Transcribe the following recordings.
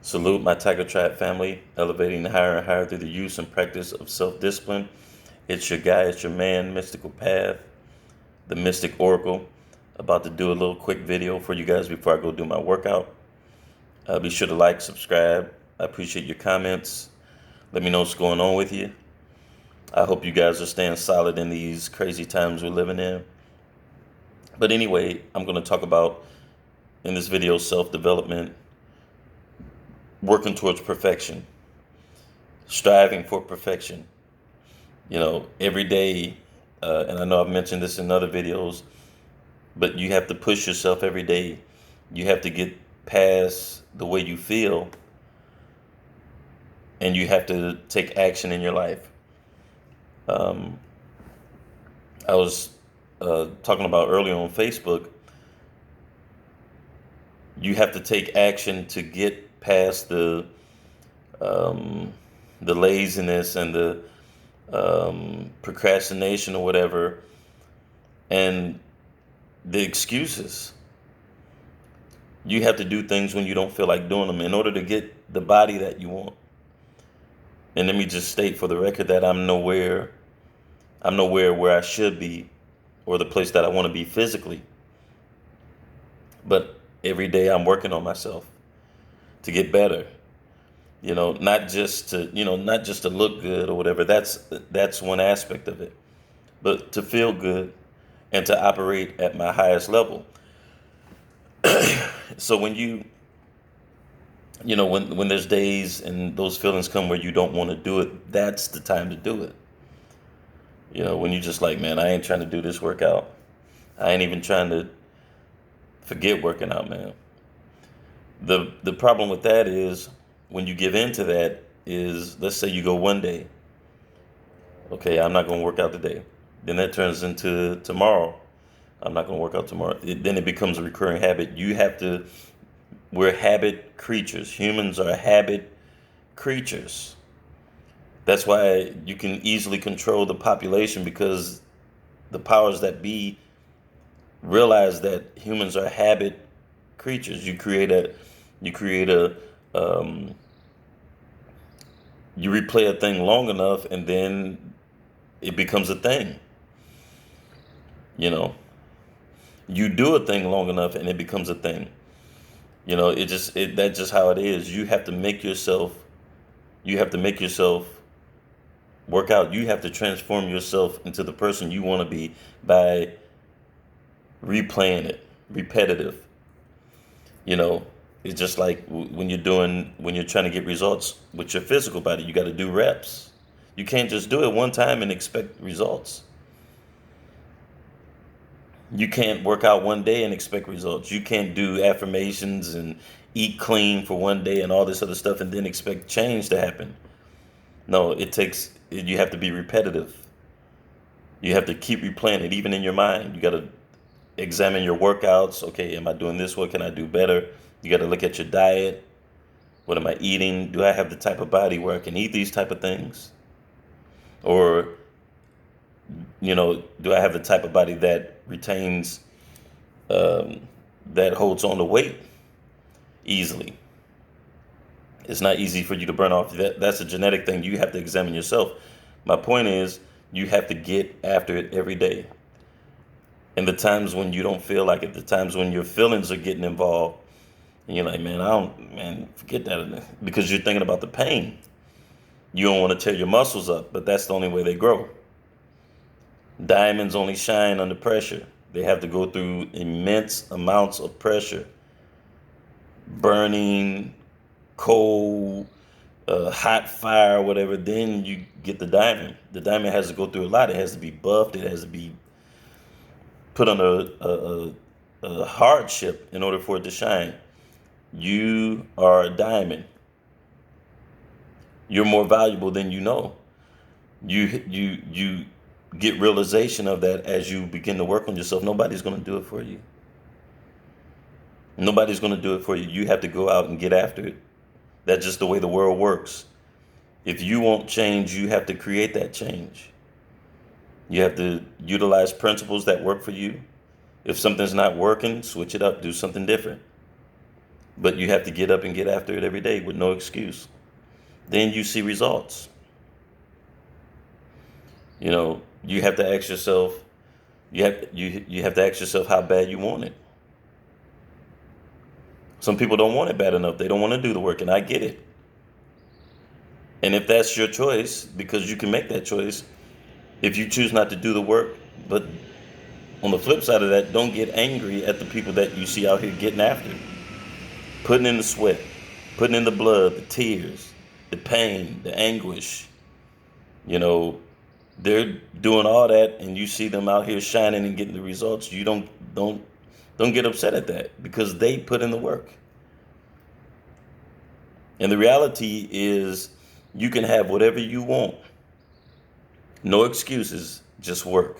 Salute my Tiger Tribe family, elevating higher and higher through the use and practice of self-discipline. It's your guy, it's your man, Mystical Path, the Mystic Oracle. About to do a little quick video for you guys before I go do my workout. Be sure to like, subscribe. I appreciate your comments. Let me know what's going on with you. I hope you guys are staying solid in these crazy times we're living in. But anyway, I'm going to talk about in this video self-development, working towards perfection, striving for perfection. Every day, and I know I've mentioned this in other videos, but you have to push yourself every day. You have to get past the way you feel, and you have to take action in your life. Um, I was talking about earlier on Facebook, you have to take action to get past um, the laziness and the procrastination or whatever, and the excuses. You have to do things when you don't feel like doing them in order to get the body that you want. And let me just state for the record that I'm nowhere where I should be or the place that I want to be physically. But every day I'm working on myself to get better. Not just to look good or whatever. That's one aspect of it. But to feel good and to operate at my highest level. So when there's days and those feelings come where you don't want to do it, that's the time to do it. When you just like, man, I ain't trying to do this workout. I ain't even trying to forget working out, man. The problem with that is when you give in to that is, let's say you go one day, okay, I'm not going to work out today. Then that turns into tomorrow. I'm not going to work out tomorrow. Then it becomes a recurring habit. We're habit creatures. Humans are habit creatures. That's why you can easily control the population, because the powers that be realize that humans are habit creatures. You you replay a thing long enough, and then it becomes a thing. You know, you do a thing long enough, and it becomes a thing. That's just how it is. You have to make yourself work out. You have to transform yourself into the person you want to be by replaying it, repetitive. You know, it's just like when you're trying to get results with your physical body, you got to do reps. You can't just do it one time and expect results. You can't work out one day and expect results. You can't do affirmations and eat clean for one day and all this other stuff and then expect change to happen. No, you have to be repetitive. You have to keep replaying it, even in your mind. You got to examine your workouts. Okay, am I doing this? What can I do better? You got to look at your diet. What am I eating? Do I have the type of body where I can eat these type of things? Or, do I have the type of body that retains, um, that holds on to weight easily? It's not easy for you to burn off. That's a genetic thing. You have to examine yourself. My point is, you have to get after it every day. And the times when you don't feel like it, the times when your feelings are getting involved, and you're like, man, forget that, because you're thinking about the pain. You don't want to tear your muscles up, but that's the only way they grow. Diamonds only shine under pressure. They have to go through immense amounts of pressure, burning, cold, hot fire, whatever. Then you get the diamond. The diamond has to go through a lot. It has to be buffed. It has to be put under a hardship in order for it to shine. You are a diamond. You're more valuable than you know. You get realization of that as you begin to work on yourself. Nobody's going to do it for you. Nobody's going to do it for you. You have to go out and get after it. That's just the way the world works. If you want change, you have to create that change. You have to utilize principles that work for you. If something's not working, switch it up, do something different. But you have to get up and get after it every day with no excuse. Then you see results. You know, you have to ask yourself, you have to ask yourself how bad you want it. Some people don't want it bad enough. They don't want to do the work, and I get it. And if that's your choice, because you can make that choice, if you choose not to do the work, but on the flip side of that, don't get angry at the people that you see out here getting after, putting in the sweat, putting in the blood, the tears, the pain, the anguish. You know, they're doing all that, and you see them out here shining and getting the results. You don't get upset at that because they put in the work. And the reality is, you can have whatever you want. No excuses, just work.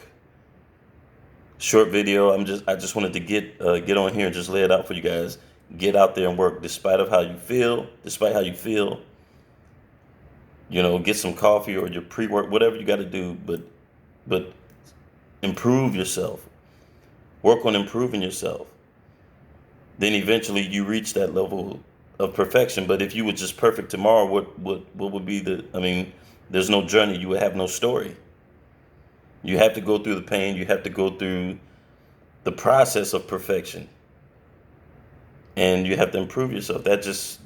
Short video. I just wanted to get on here and just lay it out for you guys. Get out there and work, despite how you feel. You know, get some coffee or your pre-work, whatever you got to do, but improve yourself. Work on improving yourself. Then eventually you reach that level of perfection. But if you were just perfect tomorrow, what would be there's no journey. You would have no story. You have to go through the pain. You have to go through the process of perfection. And you have to improve yourself. That's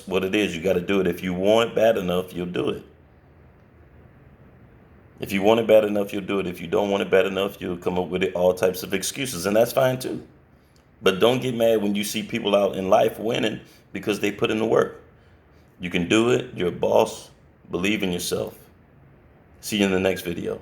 what it is. You got to do it. If you want it bad enough, you'll do it. If you want it bad enough, you'll do it. If you don't want it bad enough, you'll come up with all types of excuses, and that's fine too. But don't get mad when you see people out in life winning because they put in the work. You can do it. You're a boss. Believe in yourself. See you in the next video.